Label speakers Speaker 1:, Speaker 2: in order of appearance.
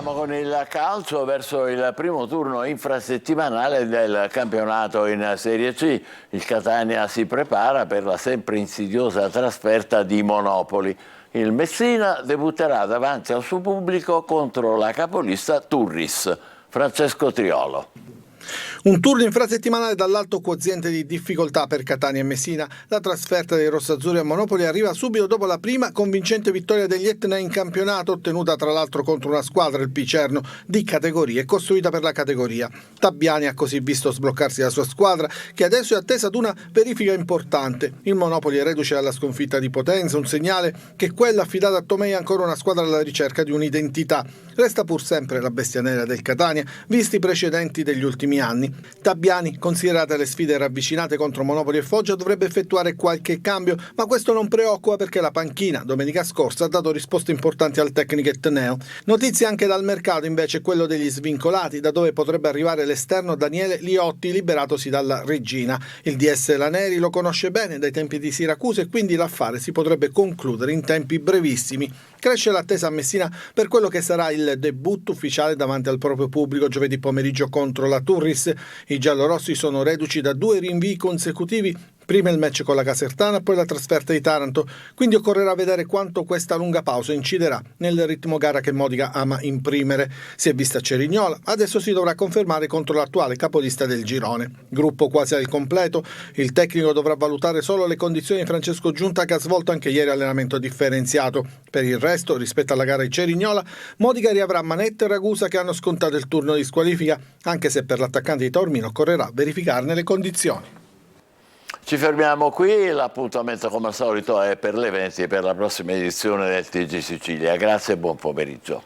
Speaker 1: Andiamo con il calcio verso il primo turno infrasettimanale del campionato in Serie C. Il Catania si prepara per la sempre insidiosa trasferta di Monopoli. Il Messina debutterà davanti al suo pubblico contro la capolista Turris. Francesco Triolo.
Speaker 2: Un turno infrasettimanale dall'alto quoziente di difficoltà per Catania e Messina. La trasferta dei rossazzurri a Monopoli arriva subito dopo la prima convincente vittoria degli Etna in campionato, ottenuta tra l'altro contro una squadra, il Picerno, di categoria e costruita per la categoria. Tabbiani ha così visto sbloccarsi la sua squadra, che adesso è attesa ad una verifica importante. Il Monopoli è reduce dalla sconfitta di Potenza, un segnale che quella affidata a Tomei è ancora una squadra alla ricerca di un'identità. Resta pur sempre la bestia nera del Catania, visti i precedenti degli ultimi anni. Tabbiani, considerate le sfide ravvicinate contro Monopoli e Foggia, dovrebbe effettuare qualche cambio, ma questo non preoccupa perché la panchina domenica scorsa ha dato risposte importanti al tecnico etneo. Notizie anche dal mercato invece quello degli svincolati, da dove potrebbe arrivare l'esterno Daniele Liotti, liberatosi dalla Regina. Il DS Laneri lo conosce bene dai tempi di Siracusa e quindi l'affare si potrebbe concludere in tempi brevissimi. Cresce l'attesa a Messina per quello che sarà il debutto ufficiale davanti al proprio pubblico giovedì pomeriggio contro la Turris. I giallorossi sono reduci da 2 rinvii consecutivi, prima il match con la Casertana, poi la trasferta di Taranto, quindi occorrerà vedere quanto questa lunga pausa inciderà nel ritmo gara che Modica ama imprimere. Si è vista Cerignola, adesso si dovrà confermare contro l'attuale capolista del girone. Gruppo quasi al completo, il tecnico dovrà valutare solo le condizioni di Francesco Giunta, che ha svolto anche ieri allenamento differenziato. Per il resto, rispetto alla gara di Cerignola, Modica riavrà Manetta e Ragusa che hanno scontato il turno di squalifica, anche se per l'attaccante di Taormino occorrerà verificarne le condizioni.
Speaker 1: Ci fermiamo qui, l'appuntamento come al solito è per le 20 per la prossima edizione del TG Sicilia. Grazie e buon pomeriggio.